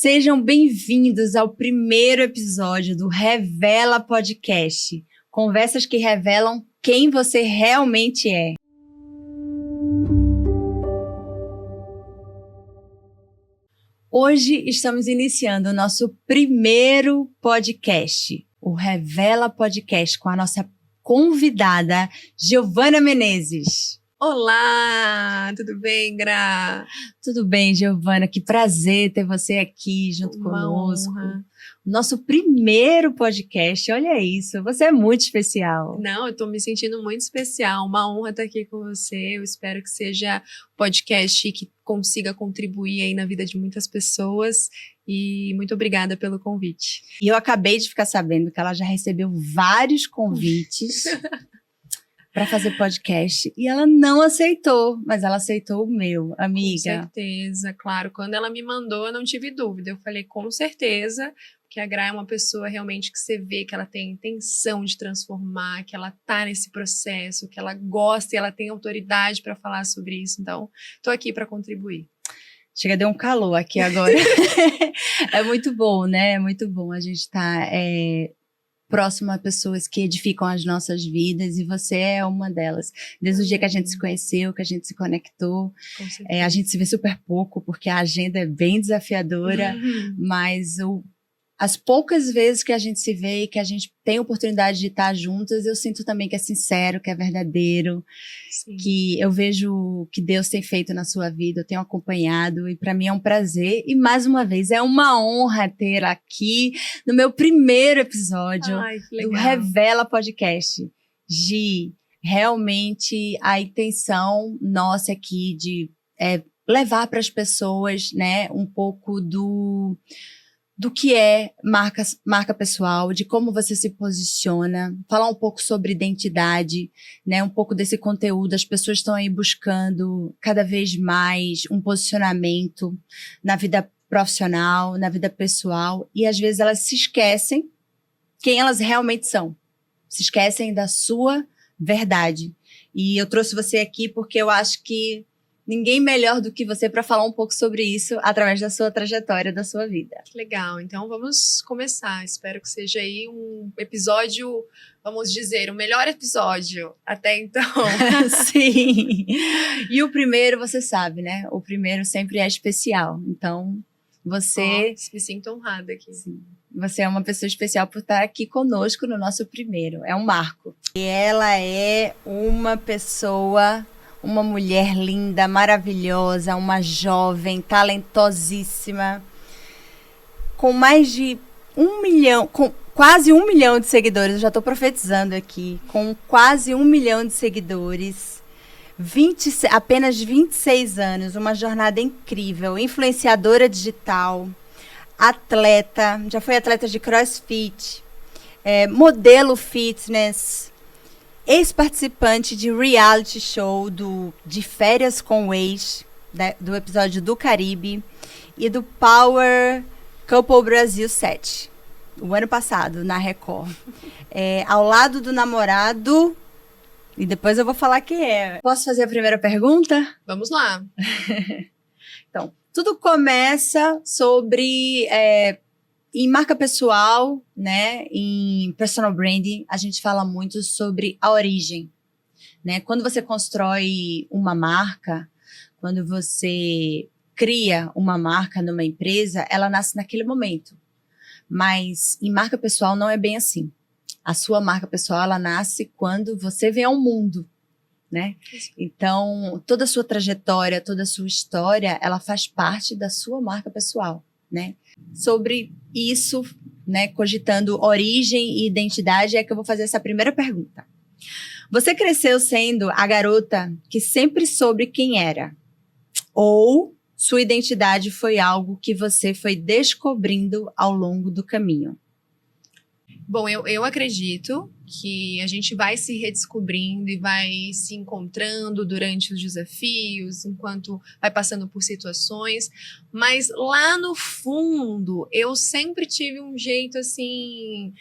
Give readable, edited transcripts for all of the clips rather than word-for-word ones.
Sejam bem-vindos ao primeiro episódio do Revela Podcast. Conversas que revelam quem você realmente é. Hoje estamos iniciando o nosso primeiro podcast, o Revela Podcast, com a nossa convidada, Giovana Menezes. Olá, tudo bem, Gra? Tudo bem, Giovana? Que prazer ter você aqui junto conosco. Honra. Nosso primeiro podcast, olha isso, você é muito especial. Não, eu tô me sentindo muito especial, uma honra estar aqui com você. Eu espero que seja um podcast que consiga contribuir aí na vida de muitas pessoas e muito obrigada pelo convite. E eu acabei de ficar sabendo que ela já recebeu vários convites para fazer podcast e ela não aceitou, mas ela aceitou o meu, amiga. Com certeza, claro. Quando ela me mandou, eu não tive dúvida. Eu falei, com certeza, porque a Gra é uma pessoa realmente que você vê que ela tem intenção de transformar, que ela tá nesse processo, que ela gosta e ela tem autoridade para falar sobre isso. Então, tô aqui para contribuir. Chega, deu um calor aqui agora. É muito bom, né? É muito bom a gente estar próximo a pessoas que edificam as nossas vidas, e você é uma delas. Desde o dia que a gente se conheceu, que a gente se conectou, a gente se vê super pouco, porque a agenda é bem desafiadora, mas as poucas vezes que a gente se vê e que a gente tem a oportunidade de estar juntas, eu sinto também que é sincero, que é verdadeiro, Sim. que eu vejo o que Deus tem feito na sua vida, eu tenho acompanhado, e para mim é um prazer, e mais uma vez, é uma honra ter aqui no meu primeiro episódio do Revela Podcast. Gi, realmente a intenção nossa aqui de levar para as pessoas, né, um pouco do que é marca pessoal, de como você se posiciona, falar um pouco sobre identidade, né, um pouco desse conteúdo. As pessoas estão aí buscando cada vez mais um posicionamento na vida profissional, na vida pessoal, e às vezes elas se esquecem quem elas realmente são, se esquecem da sua verdade. E eu trouxe você aqui porque eu acho que ninguém melhor do que você para falar um pouco sobre isso através da sua trajetória, da sua vida. Que legal, então vamos começar. Espero que seja aí um episódio, vamos dizer, o melhor episódio até então. Sim. E o primeiro, você sabe, né? O primeiro sempre é especial. Então, você... me sinto honrada aqui. Sim. Você é uma pessoa especial por estar aqui conosco no nosso primeiro. É um marco. E ela é uma pessoa... Uma mulher linda, maravilhosa, uma jovem, talentosíssima, com mais de 1 milhão, com quase 1 milhão de seguidores, eu já estou profetizando aqui, com quase 1 milhão de seguidores, apenas 26 anos, uma jornada incrível, influenciadora digital, atleta, já foi atleta de CrossFit, modelo fitness, ex-participante de reality show de Férias com o Ex, do episódio do Caribe, e do Power Couple Brasil 7, o ano passado, na Record. Ao lado do namorado, e depois eu vou falar quem é. Posso fazer a primeira pergunta? Vamos lá. Então, tudo começa sobre... em marca pessoal, né, em personal branding, a gente fala muito sobre a origem, né? Quando você constrói uma marca, quando você cria uma marca numa empresa, ela nasce naquele momento. Mas em marca pessoal não é bem assim. A sua marca pessoal, ela nasce quando você vem ao mundo, né? Então, toda a sua trajetória, toda a sua história, ela faz parte da sua marca pessoal, né? Sobre isso, né, cogitando origem e identidade, é que eu vou fazer essa primeira pergunta. Você cresceu sendo a garota que sempre soube quem era? Ou sua identidade foi algo que você foi descobrindo ao longo do caminho? Bom, eu acredito que a gente vai se redescobrindo e vai se encontrando durante os desafios, enquanto vai passando por situações, mas lá no fundo eu sempre tive um jeito assim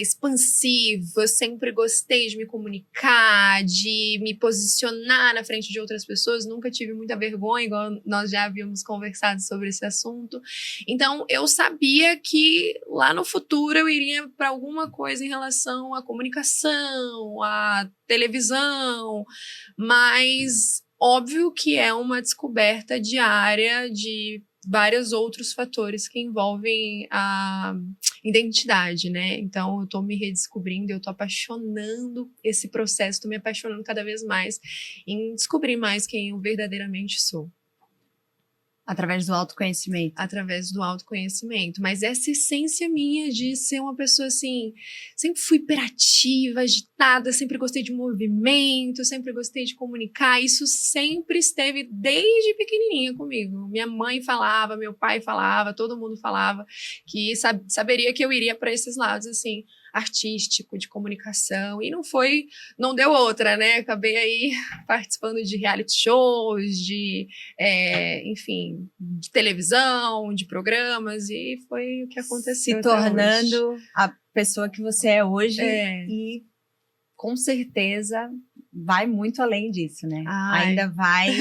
expansivo, eu sempre gostei de me comunicar, de me posicionar na frente de outras pessoas, nunca tive muita vergonha, igual nós já havíamos conversado sobre esse assunto. Então eu sabia que lá no futuro eu iria para alguma coisa em relação à comunicação, à televisão, mas óbvio que é uma descoberta diária de vários outros fatores que envolvem a identidade, né? Então eu tô me redescobrindo, eu tô apaixonando esse processo, tô me apaixonando cada vez mais em descobrir mais quem eu verdadeiramente sou. Através do autoconhecimento. Através do autoconhecimento. Mas essa essência minha de ser uma pessoa assim, sempre fui hiperativa, agitada, sempre gostei de movimento, sempre gostei de comunicar. Isso sempre esteve desde pequenininha comigo. Minha mãe falava, meu pai falava, todo mundo falava que saberia que eu iria para esses lados assim, artístico, de comunicação, e não deu outra, né? Acabei aí participando de reality shows, enfim, de televisão, de programas, e foi o que aconteceu. Se tornando a pessoa que você é hoje, e com certeza vai muito além disso, né? Ai. Ainda vai,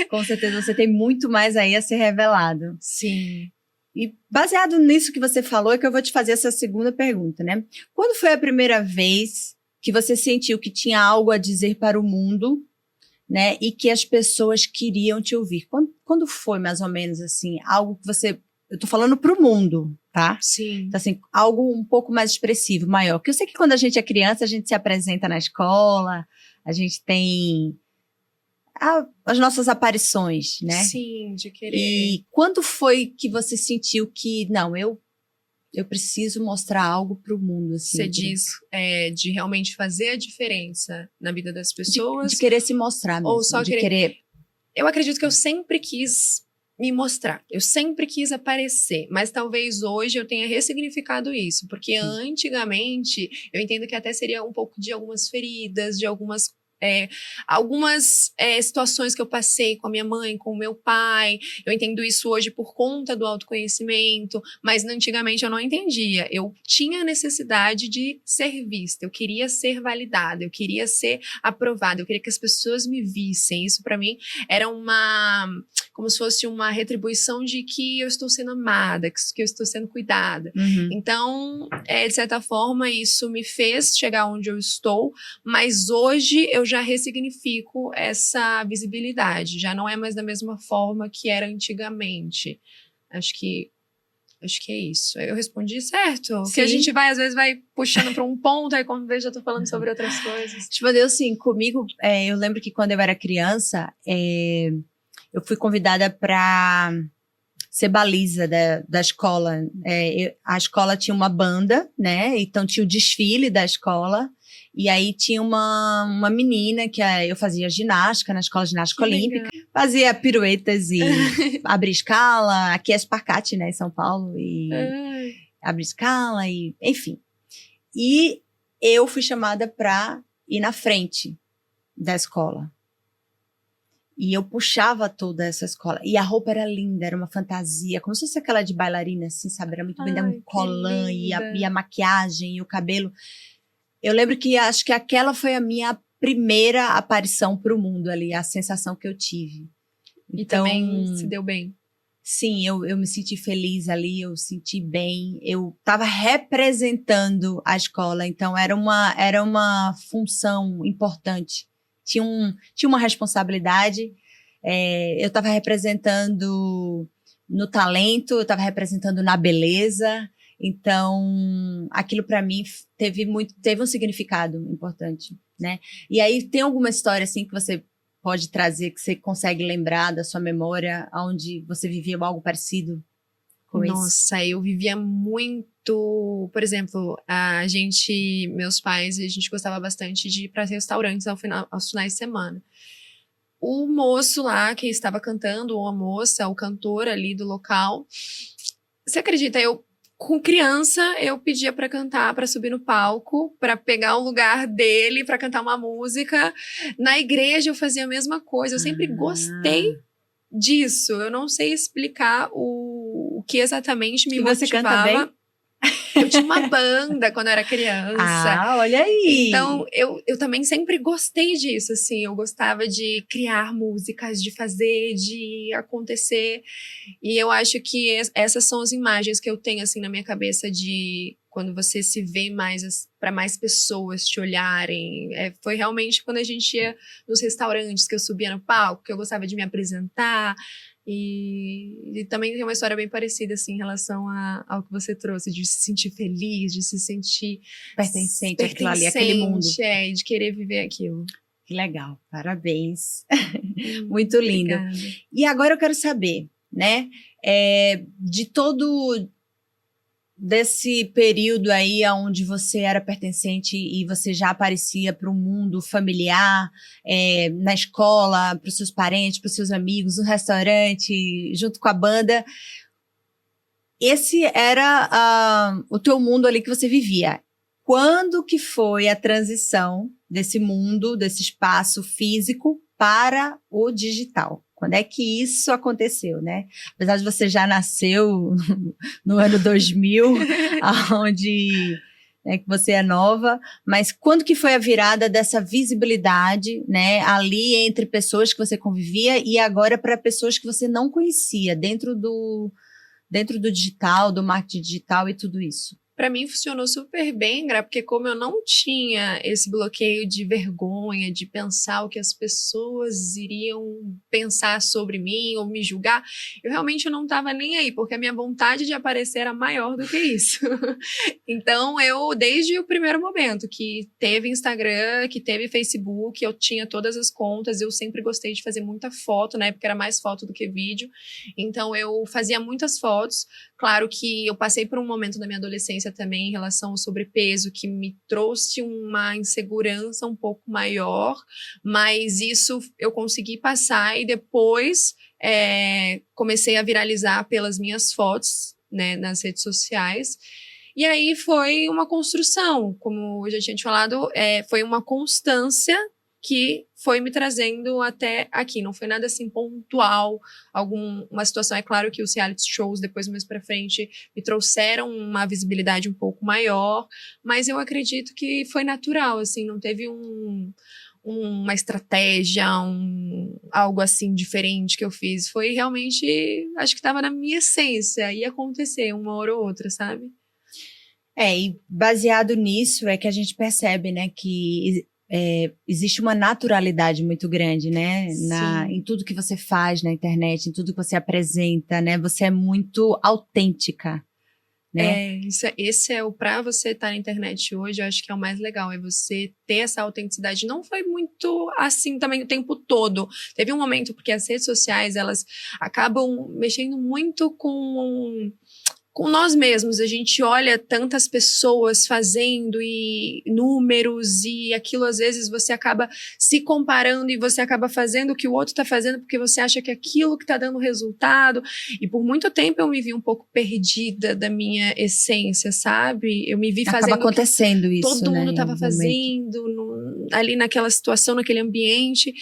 com certeza você tem muito mais aí a ser revelado. Sim. E baseado nisso que você falou, é que eu vou te fazer essa segunda pergunta, né? Quando foi a primeira vez que você sentiu que tinha algo a dizer para o mundo, né? E que as pessoas queriam te ouvir? Quando foi, mais ou menos, assim, algo que você... Eu tô falando pro mundo, tá? Sim. Então, assim, algo um pouco mais expressivo, maior. Porque eu sei que quando a gente é criança, a gente se apresenta na escola, a gente tem... as nossas aparições, né? Sim, de querer. E quando foi que você sentiu que, não, eu preciso mostrar algo pro mundo, assim? Você diz de realmente fazer a diferença na vida das pessoas? De querer se mostrar mesmo. Ou só de querer... Eu acredito que eu sempre quis me mostrar, eu sempre quis aparecer, mas talvez hoje eu tenha ressignificado isso, porque antigamente eu entendo que até seria um pouco de algumas feridas, de algumas situações que eu passei com a minha mãe, com o meu pai. Eu entendo isso hoje por conta do autoconhecimento, mas antigamente eu não entendia. Eu tinha a necessidade de ser vista, eu queria ser validada, eu queria ser aprovada, eu queria que as pessoas me vissem. Isso para mim era como se fosse uma retribuição de que eu estou sendo amada, que eu estou sendo cuidada. Uhum. Então, de certa forma, isso me fez chegar onde eu estou, mas hoje eu já ressignifico essa visibilidade, já não é mais da mesma forma que era antigamente. Acho que é isso. Eu respondi certo? Porque a gente às vezes vai puxando para um ponto, aí quando vejo já tô falando sobre outras coisas. Tipo, assim, comigo, eu lembro que quando eu era criança, eu fui convidada para ser baliza da escola. A escola tinha uma banda, né? Então tinha o desfile da escola. E aí tinha uma menina que eu fazia ginástica na escola de ginástica olímpica. Fazia piruetas e abrir escala. Aqui é espacate, né? Em São Paulo. E abrir escala, e enfim. E eu fui chamada para ir na frente da escola. E eu puxava toda essa escola. E a roupa era linda, era uma fantasia. Como se fosse aquela de bailarina, assim, sabe? Era muito bem, dava um colã e a maquiagem e o cabelo. Eu lembro que acho que aquela foi a minha primeira aparição para o mundo ali, a sensação que eu tive. E também se deu bem. Sim, eu me senti feliz ali, eu senti bem. Eu estava representando a escola, então era uma função importante. Tinha uma responsabilidade. Eu estava representando no talento, eu estava representando na beleza. Então, aquilo para mim teve um significado importante, né? E aí tem alguma história assim que você pode trazer, que você consegue lembrar da sua memória, onde você vivia algo parecido com isso? Nossa, eu vivia muito... Por exemplo, meus pais, a gente gostava bastante de ir para restaurantes aos finais de semana. O moço lá que estava cantando, ou a moça, o cantor ali do local, você acredita, eu Com criança, eu pedia pra cantar, pra subir no palco, pra pegar o lugar dele, pra cantar uma música. Na igreja eu fazia a mesma coisa. Eu sempre gostei disso. Eu não sei explicar o que exatamente me E você canta bem? motivava. Eu tinha uma banda quando eu era criança. Olha aí! Então, eu também sempre gostei disso, assim. Eu gostava de criar músicas, de fazer, de acontecer. E eu acho que essas são as imagens que eu tenho, assim, na minha cabeça de quando você se vê mais para mais pessoas te olharem. Foi realmente quando a gente ia nos restaurantes, que eu subia no palco, que eu gostava de me apresentar. E também tem uma história bem parecida, assim, em relação ao que você trouxe, de se sentir feliz, de se sentir Pertencente àquilo ali, àquele mundo. de querer viver aquilo. Que legal, parabéns. Muito lindo. Obrigada. E agora eu quero saber, né, de todo desse período aí onde você era pertencente e você já aparecia para o mundo familiar, na escola, para os seus parentes, para os seus amigos, no restaurante, junto com a banda. Esse era o teu mundo ali que você vivia. Quando que foi a transição desse mundo, desse espaço físico para o digital? Quando é que isso aconteceu, né? Apesar de você já nasceu no ano 2000, onde que você é nova, mas quando que foi a virada dessa visibilidade, né, ali entre pessoas que você convivia e agora para pessoas que você não conhecia dentro do digital, do marketing digital e tudo isso? Pra mim funcionou super bem, Gra, porque como eu não tinha esse bloqueio de vergonha, de pensar o que as pessoas iriam pensar sobre mim ou me julgar, eu realmente não tava nem aí, porque a minha vontade de aparecer era maior do que isso. Então, desde o primeiro momento que teve Instagram, que teve Facebook, eu tinha todas as contas, eu sempre gostei de fazer muita foto, na época era mais foto do que vídeo, então eu fazia muitas fotos. Claro que eu passei por um momento da minha adolescência também em relação ao sobrepeso, que me trouxe uma insegurança um pouco maior, mas isso eu consegui passar e depois comecei a viralizar pelas minhas fotos, né, nas redes sociais. E aí foi uma construção, como eu já tinha te falado, foi uma constância que foi me trazendo até aqui. Não foi nada assim pontual, uma situação. É claro que os reality shows, depois mais pra frente, me trouxeram uma visibilidade um pouco maior, mas eu acredito que foi natural, assim, não teve uma estratégia, algo assim diferente que eu fiz. Foi realmente, acho que estava na minha essência, ia acontecer uma hora ou outra, sabe? E baseado nisso é que a gente percebe, né, que existe uma naturalidade muito grande, né, em tudo que você faz na internet, em tudo que você apresenta, né, você é muito autêntica, né? Esse é o pra você estar na internet hoje, eu acho que é o mais legal, é você ter essa autenticidade. Não foi muito assim também o tempo todo. Teve um momento, porque as redes sociais, elas acabam mexendo muito com nós mesmos. A gente olha tantas pessoas fazendo e números e aquilo, às vezes você acaba se comparando e você acaba fazendo o que o outro está fazendo porque você acha que é aquilo que está dando resultado. E por muito tempo eu me vi um pouco perdida da minha essência, sabe? Eu me vi fazendo acaba acontecendo isso, todo né, mundo estava fazendo ali naquela situação, naquele ambiente.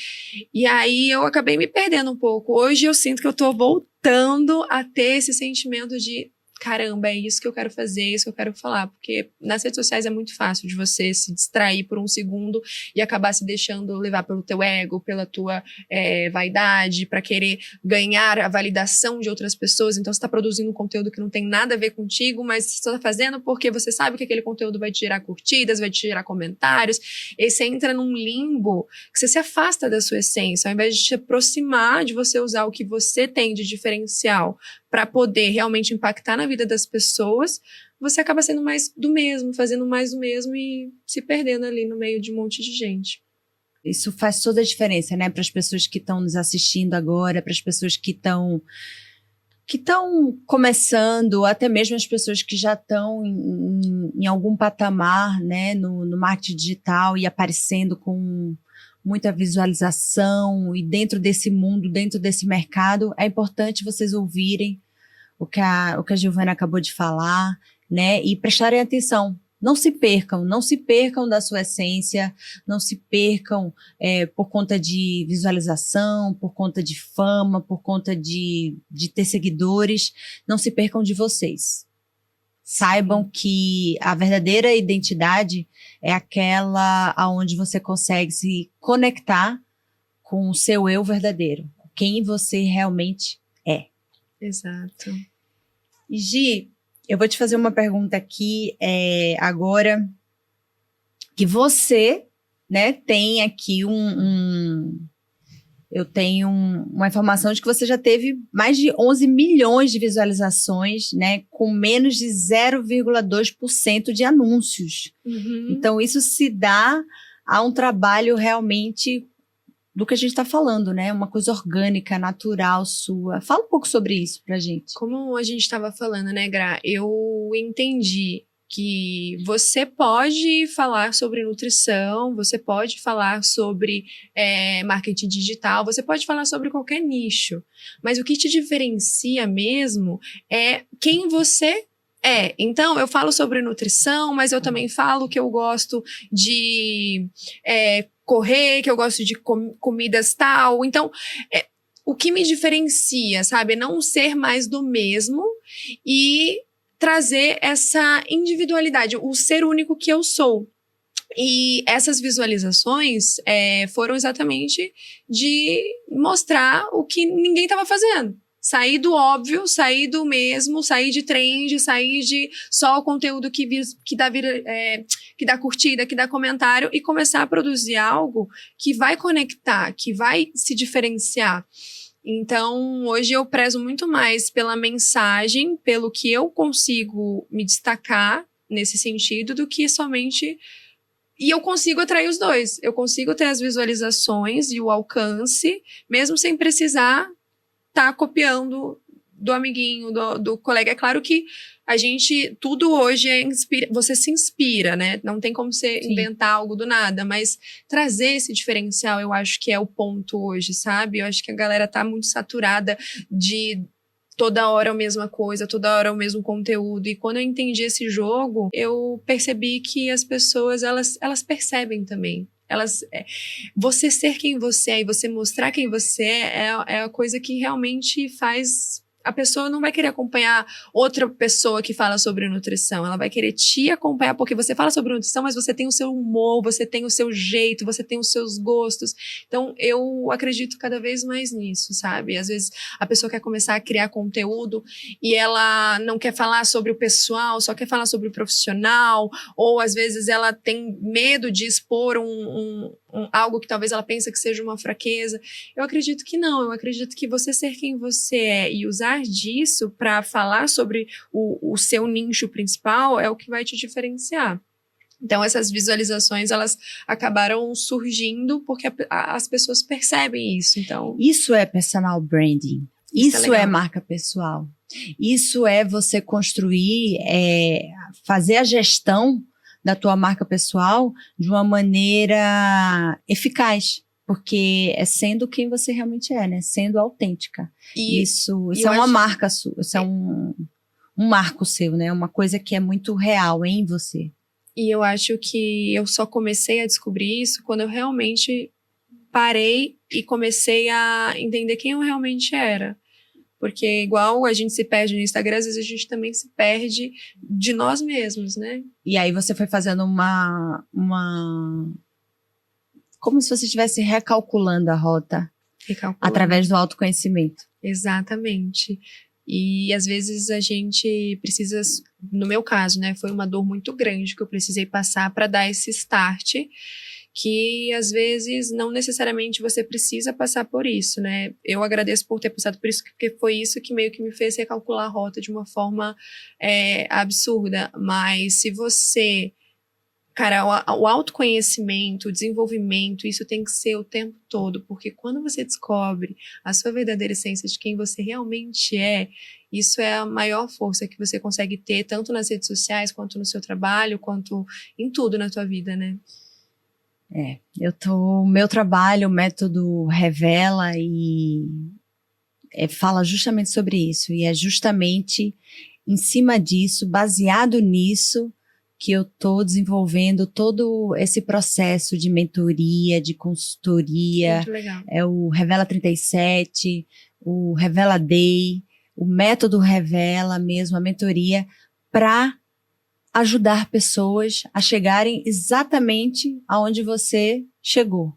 E aí eu acabei me perdendo um pouco. Hoje eu sinto que eu estou voltando a ter esse sentimento de caramba, é isso que eu quero fazer, é isso que eu quero falar, porque nas redes sociais é muito fácil de você se distrair por um segundo e acabar se deixando levar pelo teu ego, pela tua vaidade, para querer ganhar a validação de outras pessoas. Então você está produzindo um conteúdo que não tem nada a ver contigo, mas você está fazendo porque você sabe que aquele conteúdo vai te gerar curtidas, vai te gerar comentários, e você entra num limbo que você se afasta da sua essência, ao invés de te aproximar, de você usar o que você tem de diferencial para poder realmente impactar na vida das pessoas, você acaba sendo mais do mesmo, fazendo mais do mesmo e se perdendo ali no meio de um monte de gente. Isso faz toda a diferença, né? Para as pessoas que estão nos assistindo agora, para as pessoas que estão começando, até mesmo as pessoas que já estão em algum patamar, né, no marketing digital e aparecendo com muita visualização, e dentro desse mundo, dentro desse mercado, é importante vocês ouvirem o que a Giovana acabou de falar, né? E prestarem atenção. Não se percam da sua essência, não se percam por conta de visualização, por conta de fama, por conta de ter seguidores. Não se percam de vocês. Saibam que a verdadeira identidade é aquela onde você consegue se conectar com o seu eu verdadeiro, quem você realmente é. Exato. Gi, eu vou te fazer uma pergunta aqui agora, que você, né, tem aqui eu tenho uma informação de que você já teve mais de 11 milhões de visualizações, né, com menos de 0,2% de anúncios. Uhum. Então, isso se dá a um trabalho realmente do que a gente está falando, né? Uma coisa orgânica, natural, sua. Fala um pouco sobre isso pra gente. Como a gente estava falando, né, Gra? Eu entendi que você pode falar sobre nutrição, você pode falar sobre marketing digital, você pode falar sobre qualquer nicho. Mas o que te diferencia mesmo é quem você é. Então, eu falo sobre nutrição, mas eu também falo que eu gosto de correr, que eu gosto de comidas tal. Então, o que me diferencia, sabe? É não ser mais do mesmo e trazer essa individualidade, o ser único que eu sou. E essas visualizações foram exatamente de mostrar o que ninguém estava fazendo. Sair do óbvio, sair do mesmo, sair de trend, sair de só o conteúdo que dá curtida, que dá comentário e começar a produzir algo que vai conectar, que vai se diferenciar. Então, hoje eu prezo muito mais pela mensagem, pelo que eu consigo me destacar nesse sentido, do que somente... E eu consigo atrair os dois. Eu consigo ter as visualizações e o alcance, mesmo sem precisar estar copiando do amiguinho, do colega. É claro que a gente, tudo hoje você se inspira, né? Não tem como você inventar algo do nada, mas trazer esse diferencial, eu acho que é o ponto hoje, sabe? Eu acho que a galera tá muito saturada de toda hora a mesma coisa, toda hora o mesmo conteúdo. E quando eu entendi esse jogo, eu percebi que as pessoas, elas percebem também. Você ser quem você é e você mostrar quem você é a coisa que realmente faz... A pessoa não vai querer acompanhar outra pessoa que fala sobre nutrição. Ela vai querer te acompanhar porque você fala sobre nutrição, mas você tem o seu humor, você tem o seu jeito, você tem os seus gostos. Então, eu acredito cada vez mais nisso, sabe? Às vezes, a pessoa quer começar a criar conteúdo e ela não quer falar sobre o pessoal, só quer falar sobre o profissional. Ou, às vezes, ela tem medo de expor algo que talvez ela pense que seja uma fraqueza. Eu acredito que não. Eu acredito que você ser quem você é e usar disso para falar sobre o seu nicho principal é o que vai te diferenciar. Então, essas visualizações, elas acabaram surgindo porque as pessoas percebem isso. Então, isso é personal branding. Isso é marca pessoal. Isso é você construir, fazer a gestão da tua marca pessoal de uma maneira eficaz. Porque é sendo quem você realmente é, né? Sendo autêntica. Isso é uma marca sua, isso é um marco seu, né? Uma coisa que é muito real em você. E eu acho que eu só comecei a descobrir isso quando eu realmente parei e comecei a entender quem eu realmente era. Porque igual a gente se perde no Instagram, às vezes a gente também se perde de nós mesmos, né? E aí você foi fazendo como se você estivesse recalculando a rota através do autoconhecimento. Exatamente. E às vezes a gente precisa, no meu caso, né, foi uma dor muito grande que eu precisei passar para dar esse start, que às vezes não necessariamente você precisa passar por isso, né? Eu agradeço por ter passado por isso, porque foi isso que meio que me fez recalcular a rota de uma forma absurda. Mas se você... Cara, o autoconhecimento, o desenvolvimento, isso tem que ser o tempo todo, porque quando você descobre a sua verdadeira essência de quem você realmente é, isso é a maior força que você consegue ter, tanto nas redes sociais, quanto no seu trabalho, quanto em tudo na tua vida, né? O meu trabalho, o método Revela, e fala justamente sobre isso. E é justamente em cima disso, baseado nisso, que eu estou desenvolvendo todo esse processo de mentoria, de consultoria. Muito legal. É o Revela 37, o Revela Day, o método Revela mesmo, a mentoria, para ajudar pessoas a chegarem exatamente aonde você chegou.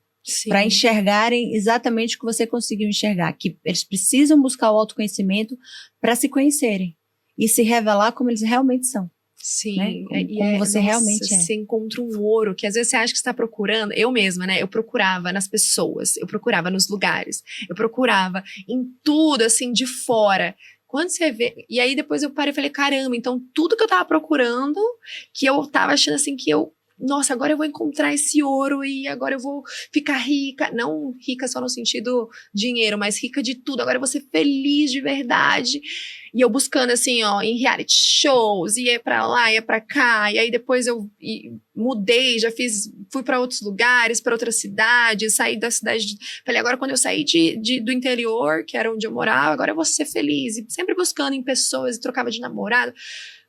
Para enxergarem exatamente o que você conseguiu enxergar. Que eles precisam buscar o autoconhecimento para se conhecerem e se revelar como eles realmente são. Sim, né? Como você realmente é. Você encontra um ouro que às vezes você acha que está procurando. Eu mesma, né? Eu procurava nas pessoas, eu procurava nos lugares, eu procurava em tudo, assim, de fora. Quando você vê. E aí depois eu parei e falei, caramba, então tudo que eu tava procurando, que eu tava achando assim que eu. Nossa, agora eu vou encontrar esse ouro e agora eu vou ficar rica. Não rica só no sentido dinheiro, mas rica de tudo. Agora eu vou ser feliz de verdade. E eu buscando assim, ó, em reality shows, ia pra lá, ia pra cá. E aí depois eu mudei, fui pra outros lugares, pra outras cidades, saí da cidade. Falei, agora quando eu saí do interior, que era onde eu morava, agora eu vou ser feliz. E sempre buscando em pessoas, e trocava de namorado.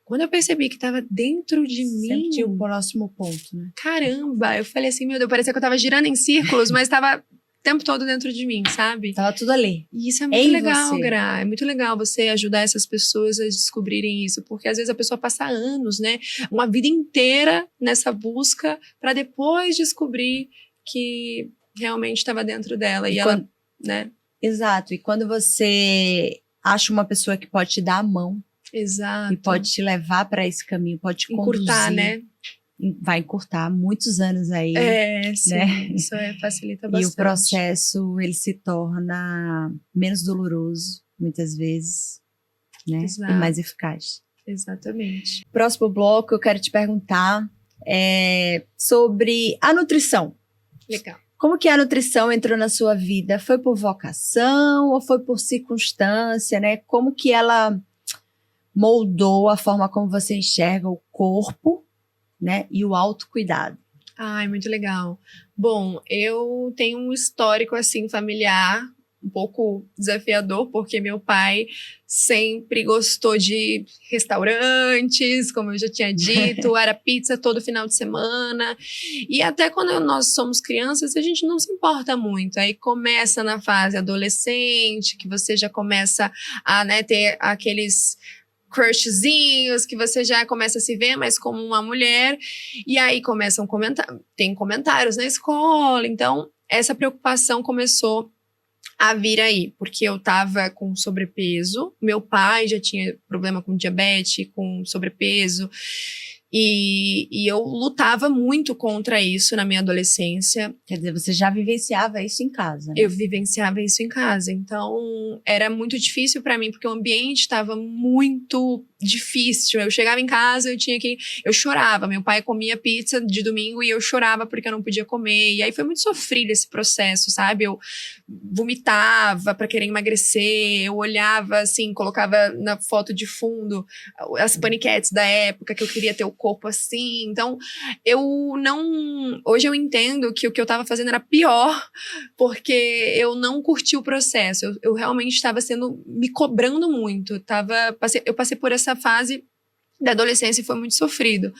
Quando eu percebi que tava dentro de mim... Sempre tinha o próximo ponto, né? Caramba! Eu falei assim, meu Deus, parecia que eu tava girando em círculos, mas tava o tempo todo dentro de mim, sabe? Tava tudo ali. E isso é muito legal, Gra. É muito legal você ajudar essas pessoas a descobrirem isso. Porque às vezes a pessoa passa anos, né? Uma vida inteira nessa busca pra depois descobrir que realmente estava dentro dela. E ela, né? Exato. E quando você acha uma pessoa que pode te dar a mão, exato, e pode te levar para esse caminho, pode te encurtar, conduzir. Né? Vai encurtar muitos anos aí. Sim, né? Isso facilita bastante. E o processo, ele se torna menos doloroso, muitas vezes, né? Exato. E mais eficaz. Exatamente. Próximo bloco, eu quero te perguntar sobre a nutrição. Legal. Como que a nutrição entrou na sua vida? Foi por vocação ou foi por circunstância, né? Como que ela moldou a forma como você enxerga o corpo, né, e o autocuidado? Ai, muito legal. Bom, eu tenho um histórico, assim, familiar, um pouco desafiador, porque meu pai sempre gostou de restaurantes, como eu já tinha dito, era pizza todo final de semana, e até quando nós somos crianças, a gente não se importa muito, aí começa na fase adolescente, que você já começa a, né, ter aqueles crushzinhos, que você já começa a se ver mais como uma mulher, e aí começam tem comentários na escola, então essa preocupação começou a vir aí, porque eu tava com sobrepeso, meu pai já tinha problema com diabetes, com sobrepeso, e eu lutava muito contra isso na minha adolescência. Quer dizer, você já vivenciava isso em casa, né? Eu vivenciava isso em casa, então era muito difícil para mim, porque o ambiente estava muito difícil. Eu chegava em casa, eu chorava. Meu pai comia pizza de domingo e eu chorava porque eu não podia comer. E aí foi muito sofrido esse processo, sabe? Eu vomitava para querer emagrecer, eu olhava assim, colocava na foto de fundo as paniquetes da época, que eu queria ter o corpo assim. Então, hoje eu entendo que o que eu tava fazendo era pior, porque eu não curti o processo. Eu realmente estava me cobrando muito. Eu passei por essa fase da adolescência e foi muito sofrido.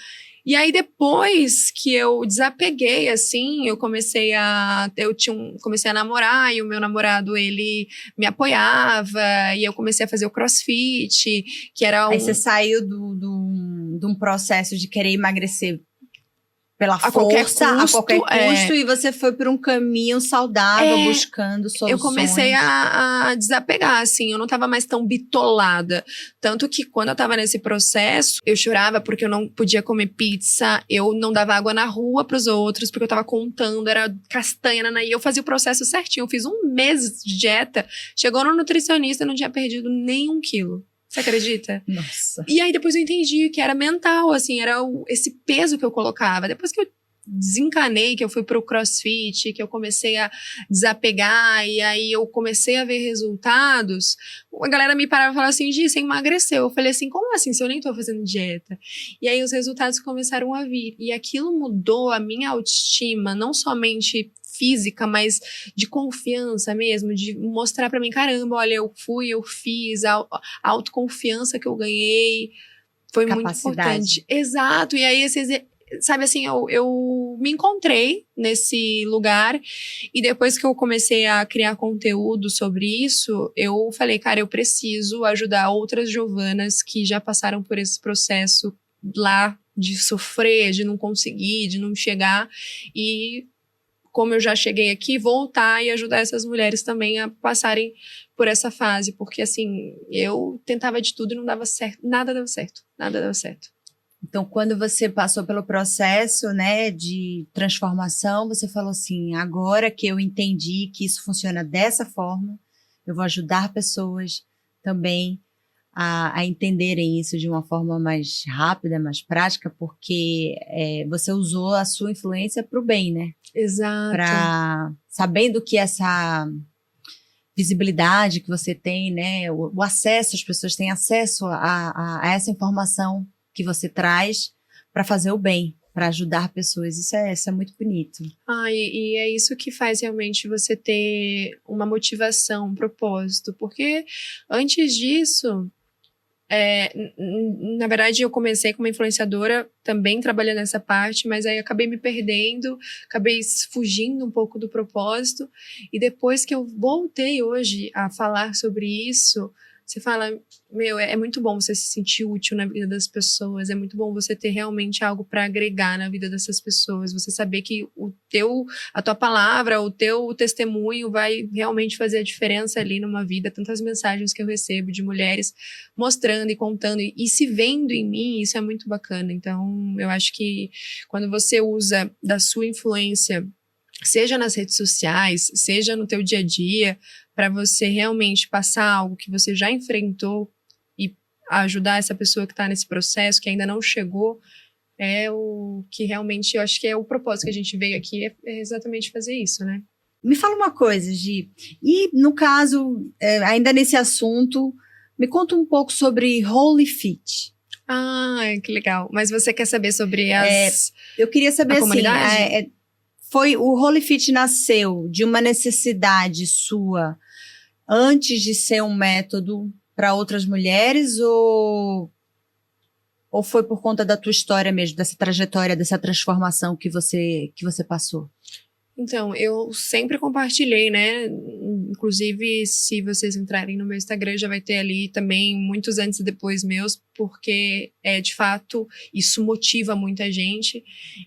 E aí, depois que eu desapeguei, assim, comecei a namorar, e o meu namorado, ele me apoiava, e eu comecei a fazer o CrossFit, que era Aí você saiu de um processo de querer emagrecer pela força, a qualquer custo, e você foi por um caminho saudável, buscando soluções. Eu comecei a desapegar, assim, eu não tava mais tão bitolada. Tanto que quando eu tava nesse processo, eu chorava porque eu não podia comer pizza, eu não dava água na rua pros outros, porque eu tava contando, era castanha, e eu fazia o processo certinho. Eu fiz 1 mês de dieta, chegou no nutricionista, eu não tinha perdido nem 1 quilo. Você acredita? Nossa. E aí depois eu entendi que era mental, assim, era esse peso que eu colocava. Depois que eu desencanei, que eu fui pro CrossFit, que eu comecei a desapegar, e aí eu comecei a ver resultados, a galera me parava e falava assim, Gi, você emagreceu. Eu falei assim, como assim, se eu nem tô fazendo dieta? E aí os resultados começaram a vir. E aquilo mudou a minha autoestima, não somente física, mas de confiança mesmo, de mostrar pra mim, caramba, olha, eu fiz, a autoconfiança que eu ganhei foi muito importante. Exato, e aí sabe assim, eu me encontrei nesse lugar e depois que eu comecei a criar conteúdo sobre isso, eu falei, cara, eu preciso ajudar outras Giovanas que já passaram por esse processo lá de sofrer, de não conseguir, de não chegar e como eu já cheguei aqui, voltar e ajudar essas mulheres também a passarem por essa fase, porque assim, eu tentava de tudo e não dava certo, nada dava certo, nada dava certo. Então, quando você passou pelo processo, né, de transformação, você falou assim, agora que eu entendi que isso funciona dessa forma, eu vou ajudar pessoas também a entenderem isso de uma forma mais rápida, mais prática, porque você usou a sua influência para o bem, né? Exato. Sabendo que essa visibilidade que você tem, né, o acesso, as pessoas têm acesso a essa informação que você traz para fazer o bem, para ajudar pessoas. Isso é muito bonito. E é isso que faz realmente você ter uma motivação, um propósito. Porque antes disso, na verdade, eu comecei como influenciadora também trabalhando nessa parte, mas aí acabei me perdendo, acabei fugindo um pouco do propósito. E depois que eu voltei hoje a falar sobre isso, você fala, meu, é muito bom você se sentir útil na vida das pessoas, é muito bom você ter realmente algo para agregar na vida dessas pessoas, você saber que a tua palavra, o teu testemunho vai realmente fazer a diferença ali numa vida. Tantas mensagens que eu recebo de mulheres mostrando e contando e se vendo em mim, isso é muito bacana. Então, eu acho que quando você usa da sua influência, seja nas redes sociais, seja no teu dia a dia, para você realmente passar algo que você já enfrentou e ajudar essa pessoa que está nesse processo, que ainda não chegou, é o que realmente eu acho que é o propósito que a gente veio aqui, é exatamente fazer isso, né? Me fala uma coisa, Gi, e no caso, ainda nesse assunto, me conta um pouco sobre Holy Fit. Que legal. Mas você quer saber sobre eu queria saber assim, o Holy Fit nasceu de uma necessidade sua antes de ser um método para outras mulheres ou foi por conta da tua história mesmo, dessa trajetória, dessa transformação que você passou? Então, eu sempre compartilhei, né? Inclusive, se vocês entrarem no meu Instagram, já vai ter ali também muitos antes e depois meus, porque, de fato, isso motiva muita gente.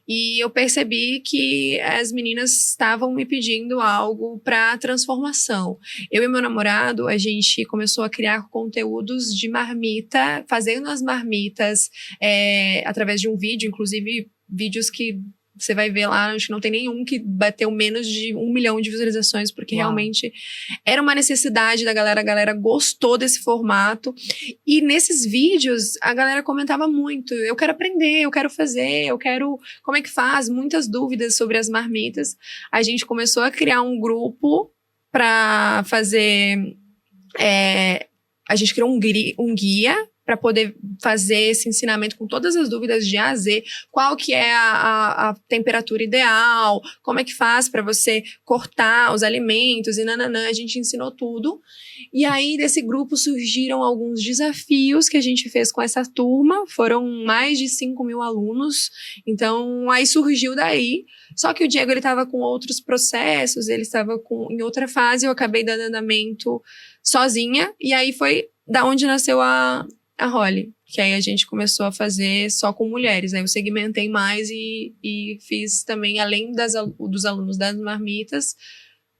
E eu percebi que as meninas estavam me pedindo algo para transformação. Eu e meu namorado, a gente começou a criar conteúdos de marmita, fazendo as marmitas através de um vídeo, inclusive vídeos que você vai ver lá, acho que não tem nenhum que bateu menos de 1 milhão de visualizações, porque realmente era uma necessidade da galera, a galera gostou desse formato. E nesses vídeos, a galera comentava muito, eu quero aprender, eu quero fazer, eu quero, como é que faz? Muitas dúvidas sobre as marmitas. A gente começou a criar um grupo para fazer, a gente criou um guia para poder fazer esse ensinamento com todas as dúvidas de A a Z, qual que é a temperatura ideal, como é que faz para você cortar os alimentos e nananã, a gente ensinou tudo. E aí desse grupo surgiram alguns desafios que a gente fez com essa turma, foram mais de 5.000 alunos, então aí surgiu daí, só que o Diego ele estava com outros processos, ele estava em outra fase, eu acabei dando andamento sozinha, e aí foi da onde nasceu a Holly, que aí a gente começou a fazer só com mulheres. Aí eu segmentei mais e fiz também, além dos alunos das marmitas,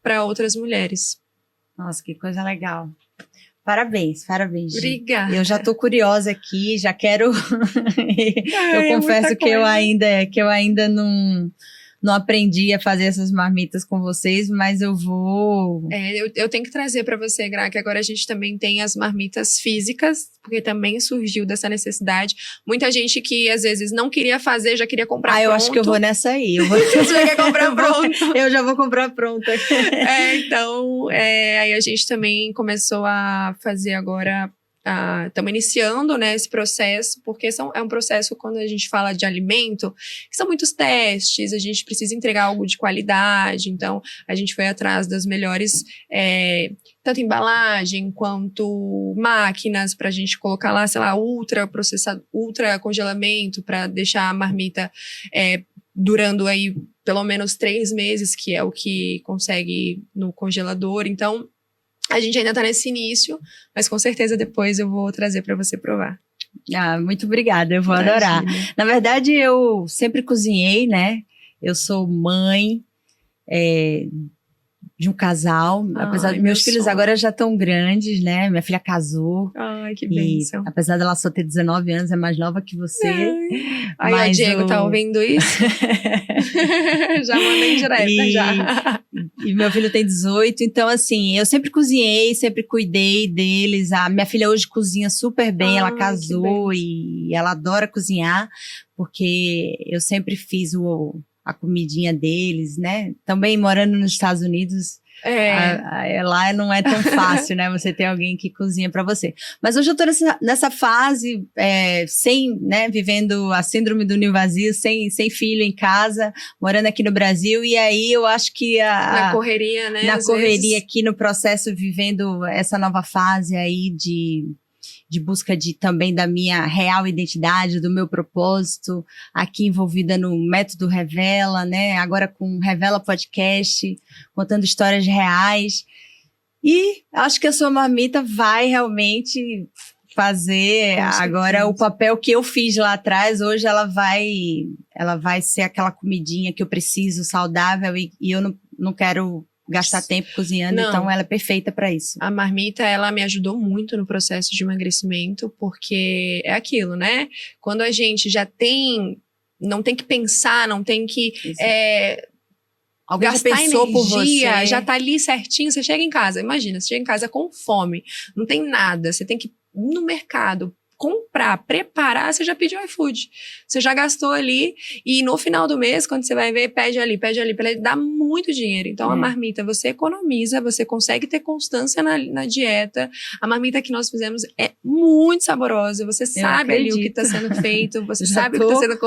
para outras mulheres. Nossa, que coisa legal. Parabéns, Gi. Obrigada. Eu já tô curiosa aqui, já quero... eu confesso que eu ainda não aprendi a fazer essas marmitas com vocês, mas eu vou... Eu tenho que trazer para você, Gra, que agora a gente também tem as marmitas físicas, porque também surgiu dessa necessidade. Muita gente que às vezes não queria fazer, já queria comprar pronto. Eu acho que eu vou nessa aí. Você já quer comprar pronto? Eu já vou comprar pronta. Então, aí a gente também começou a fazer agora estamos iniciando, né, esse processo, porque é um processo, quando a gente fala de alimento, que são muitos testes, a gente precisa entregar algo de qualidade, então a gente foi atrás das melhores, tanto embalagem quanto máquinas para a gente colocar lá, sei lá, ultra congelamento para deixar a marmita durando aí pelo menos 3 meses, que é o que consegue no congelador. Então, a gente ainda está nesse início, mas com certeza depois eu vou trazer para você provar. Muito obrigada, eu vou adorar. Na verdade, eu sempre cozinhei, né? Eu sou mãe de um casal, apesar de meus filhos agora já estão grandes, né? Minha filha casou. Ai, que bênção. Apesar dela só ter 19 anos, é mais nova que você. Aí o Diego tá ouvindo isso? Já mandei direta, já. E meu filho tem 18, então assim, eu sempre cozinhei, sempre cuidei deles. A minha filha hoje cozinha super bem, ela casou e ela adora cozinhar, porque eu sempre fiz a comidinha deles, né? Também morando nos Estados Unidos, lá não é tão fácil, né? Você ter alguém que cozinha para você. Mas hoje eu tô nessa fase, sem, né? Vivendo a síndrome do ninho vazio, sem filho em casa, morando aqui no Brasil, e aí eu acho que na correria, né? Na correria aqui no processo, vivendo essa nova fase aí de busca também da minha real identidade, do meu propósito, aqui envolvida no Método Revela, né? Agora com Revela Podcast, contando histórias reais. E acho que a sua marmita vai realmente fazer agora o papel que eu fiz lá atrás. Hoje ela vai ser aquela comidinha que eu preciso, saudável, e eu não quero gastar tempo cozinhando, então ela é perfeita para isso. A marmita, ela me ajudou muito no processo de emagrecimento, porque é aquilo, né? Quando a gente já não tem que pensar, não tem que alguém gastar já pensou energia, por você, já tá ali certinho, você chega em casa, imagina, você chega em casa com fome, não tem nada, você tem que ir no mercado, comprar, preparar, você já pediu iFood. Você já gastou ali e no final do mês, quando você vai ver, pede ali, para ele dar muito dinheiro. Então, a marmita, você economiza, você consegue ter constância na dieta. A marmita que nós fizemos é muito saborosa, você sabe ali o que está sendo feito, você sabe o que está sendo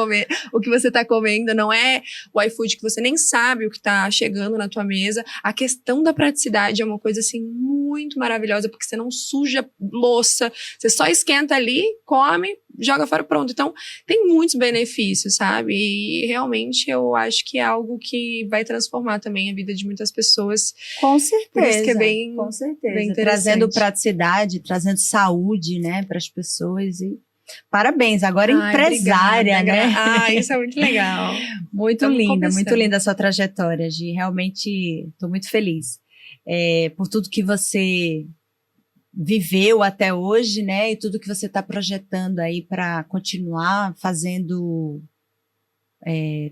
o que você está comendo, não é o iFood que você nem sabe o que está chegando na tua mesa. A questão da praticidade é uma coisa, assim, muito maravilhosa, porque você não suja louça, você só esquenta ali, come, joga fora, pronto. Então, tem muitos benefícios, sabe? E realmente eu acho que é algo que vai transformar também a vida de muitas pessoas. Com certeza. Por isso que é bem trazendo praticidade, trazendo saúde, né, para as pessoas. E parabéns, agora empresária, obrigada, né? Isso é muito legal. Muito linda a sua trajetória, Gi. Realmente estou muito feliz por tudo que você viveu até hoje, né? E tudo que você está projetando aí para continuar fazendo,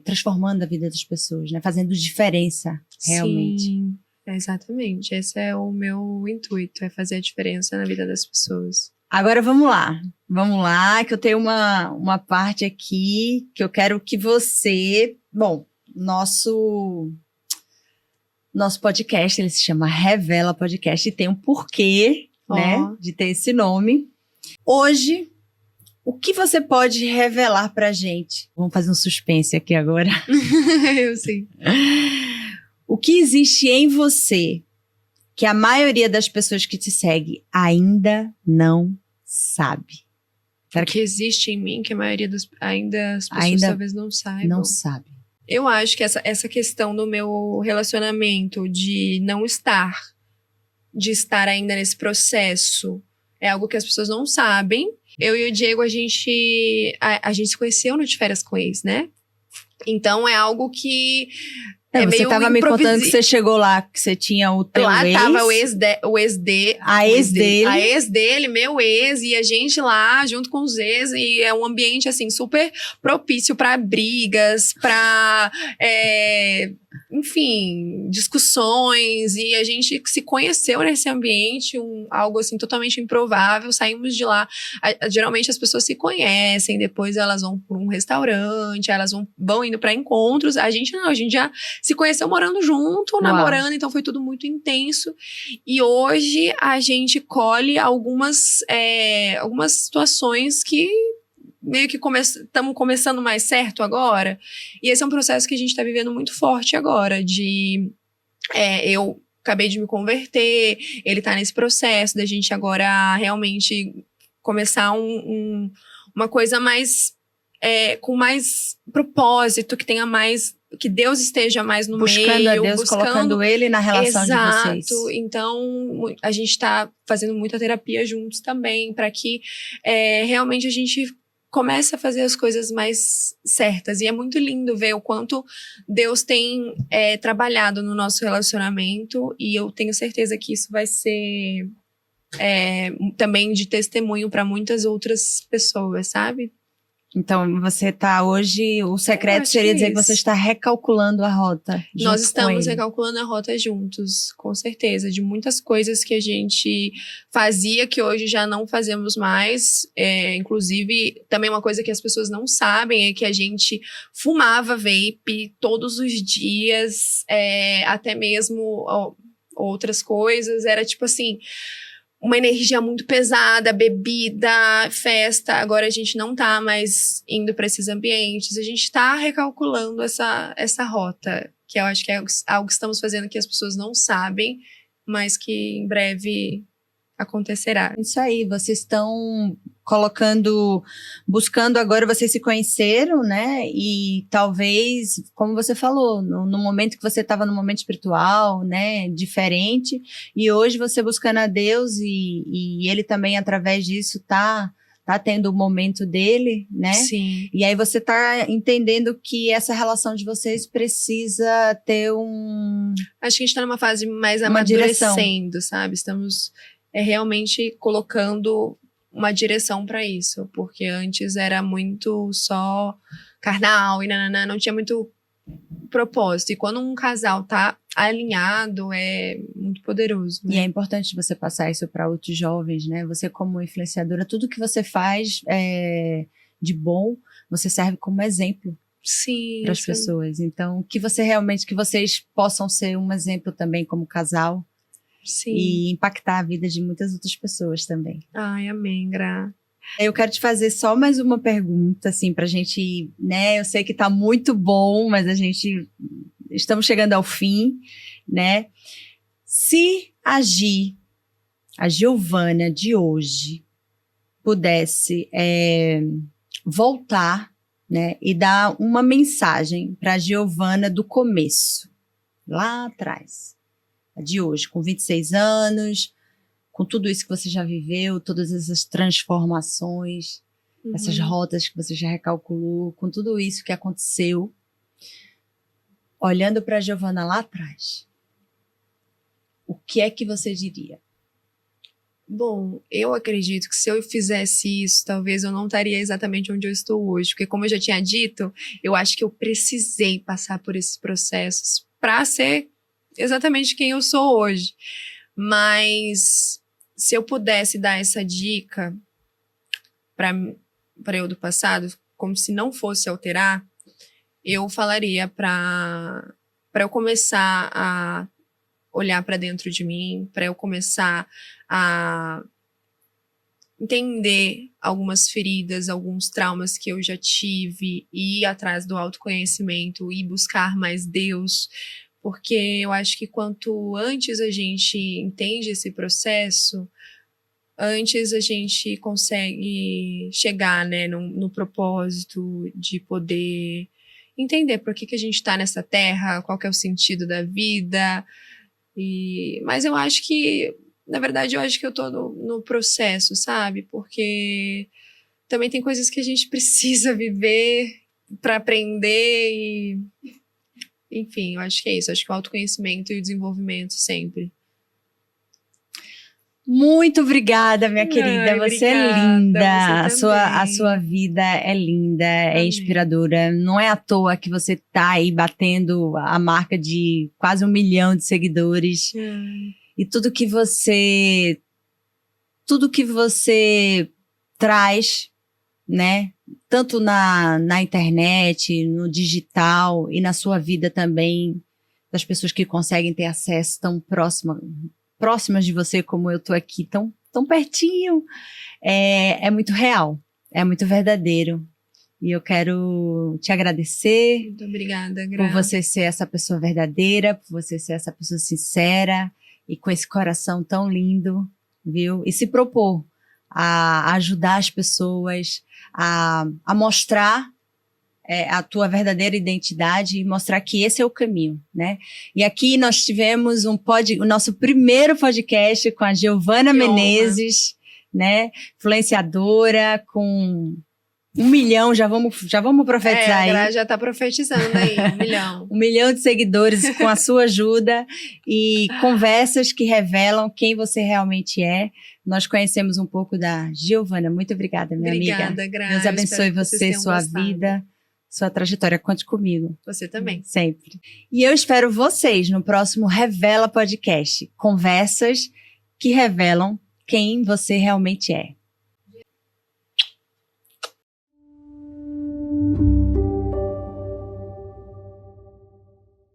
transformando a vida das pessoas, né? Fazendo diferença, realmente. Sim, exatamente. Esse é o meu intuito, é fazer a diferença na vida das pessoas. Agora vamos lá, que eu tenho uma parte aqui que eu quero que você... Bom, nosso podcast, ele se chama Revela Podcast e tem um porquê, né, de ter esse nome. Hoje, o que você pode revelar pra gente? Vamos fazer um suspense aqui agora. Eu sei. O que existe em você que a maioria das pessoas que te segue ainda não sabe? O que existe em mim que a maioria as pessoas talvez não saibam. Não sabe. Eu acho que essa questão do meu relacionamento, de estar ainda nesse processo, é algo que as pessoas não sabem. Eu e o Diego, a gente se conheceu no De Férias com Ex, né? Então, é algo que... você tava me contando que você chegou lá, que você tinha o teu lá ex. Lá tava a ex dele, meu ex, e a gente lá, junto com os ex, e é um ambiente, assim, super propício pra brigas, pra enfim, discussões, e a gente se conheceu nesse ambiente, algo assim totalmente improvável. Saímos de lá, geralmente as pessoas se conhecem, depois elas vão para um restaurante, elas vão indo para encontros. A gente não, a gente já se conheceu morando junto, Uau. namorando, então foi tudo muito intenso. E hoje a gente colhe algumas situações que meio que estamos começando mais certo agora. E esse é um processo que a gente está vivendo muito forte agora, eu acabei de me converter, ele tá nesse processo da gente agora realmente começar uma coisa mais, com mais propósito, que tenha mais, que Deus esteja mais no buscando meio. A Deus, colocando Ele na relação de vocês. Exato. Então, a gente tá fazendo muita terapia juntos também, para que realmente a gente comece a fazer as coisas mais certas. E é muito lindo ver o quanto Deus tem trabalhado no nosso relacionamento. E eu tenho certeza que isso vai ser também de testemunho para muitas outras pessoas, sabe? Então, você tá hoje, o secreto seria dizer que você está recalculando a rota. Nós estamos recalculando a rota juntos, com certeza. De muitas coisas que a gente fazia, que hoje já não fazemos mais. Inclusive, também uma coisa que as pessoas não sabem é que a gente fumava vape todos os dias, até mesmo outras coisas. Era tipo assim, uma energia muito pesada, bebida, festa. Agora a gente não tá mais indo para esses ambientes. A gente tá recalculando essa rota, que eu acho que é algo que estamos fazendo que as pessoas não sabem, mas que em breve acontecerá. Isso aí, vocês estão buscando agora, vocês se conheceram, né? E talvez, como você falou, no momento que você estava no momento espiritual, né? Diferente, e hoje você buscando a Deus e ele também, através disso, tá tendo o momento dele, né? Sim. E aí você tá entendendo que essa relação de vocês precisa ter Acho que a gente tá numa fase mais amadurecendo, sabe? Estamos realmente colocando uma direção para isso, porque antes era muito só carnal e não tinha muito propósito. E quando um casal tá alinhado, é muito poderoso, né? E é importante você passar isso para outros jovens, né? Você como influenciadora, tudo que você faz de bom, você serve como exemplo para as pessoas. Então, que vocês possam ser um exemplo também como casal. Sim. E impactar a vida de muitas outras pessoas também. Ai, amém, Gra. Eu quero te fazer só mais uma pergunta, assim, pra gente, né? Eu sei que tá muito bom, mas estamos chegando ao fim, né? Se a Giovana de hoje pudesse voltar, né? E dar uma mensagem pra Giovana do começo, lá atrás. De hoje, com 26 anos, com tudo isso que você já viveu, todas essas transformações, essas rotas que você já recalculou, com tudo isso que aconteceu, olhando para a Giovana lá atrás, o que é que você diria? Bom, eu acredito que se eu fizesse isso, talvez eu não estaria exatamente onde eu estou hoje, porque como eu já tinha dito, eu acho que eu precisei passar por esses processos para ser exatamente quem eu sou hoje. Mas se eu pudesse dar essa dica para eu do passado, como se não fosse alterar, eu falaria para eu começar a olhar para dentro de mim, para eu começar a entender algumas feridas, alguns traumas que eu já tive, e ir atrás do autoconhecimento e buscar mais Deus. Porque eu acho que quanto antes a gente entende esse processo, antes a gente consegue chegar, né, no propósito de poder entender por que a gente está nessa terra, qual que é o sentido da vida. Mas eu acho que, na verdade, eu acho que eu tô no processo, sabe? Porque também tem coisas que a gente precisa viver para aprender e... Enfim, eu acho que é isso. Acho que o autoconhecimento e o desenvolvimento sempre. Muito obrigada, minha querida. Você é obrigada, linda. você A também. sua vida é linda, é Amém. inspiradora. Não é à toa que você tá aí batendo a marca de quase 1 milhão de seguidores. E tudo que você traz, né? Tanto na internet, no digital e na sua vida também, das pessoas que conseguem ter acesso tão próximas de você como eu tô aqui, tão pertinho, é muito real, é muito verdadeiro. E eu quero te agradecer Muito obrigada, por Gra. você ser essa pessoa verdadeira, por você ser essa pessoa sincera e com esse coração tão lindo, viu? E se propor a ajudar as pessoas, a mostrar a tua verdadeira identidade e mostrar que esse é o caminho, né? E aqui nós tivemos o nosso primeiro podcast com a Giovana Que Menezes, né? Influenciadora com 1 milhão, já vamos profetizar a aí. Gra já tá profetizando aí, 1 milhão. 1 milhão de seguidores com a sua ajuda e conversas que revelam quem você realmente é. Nós conhecemos um pouco da Giovana. Muito obrigada, minha amiga. Obrigada, Gra. Deus Eu abençoe espero que vocês você, tenham sua gostado. vida, sua trajetória. Conte comigo. Você também. Sempre. E eu espero vocês no próximo Revela Podcast. Conversas que revelam quem você realmente é.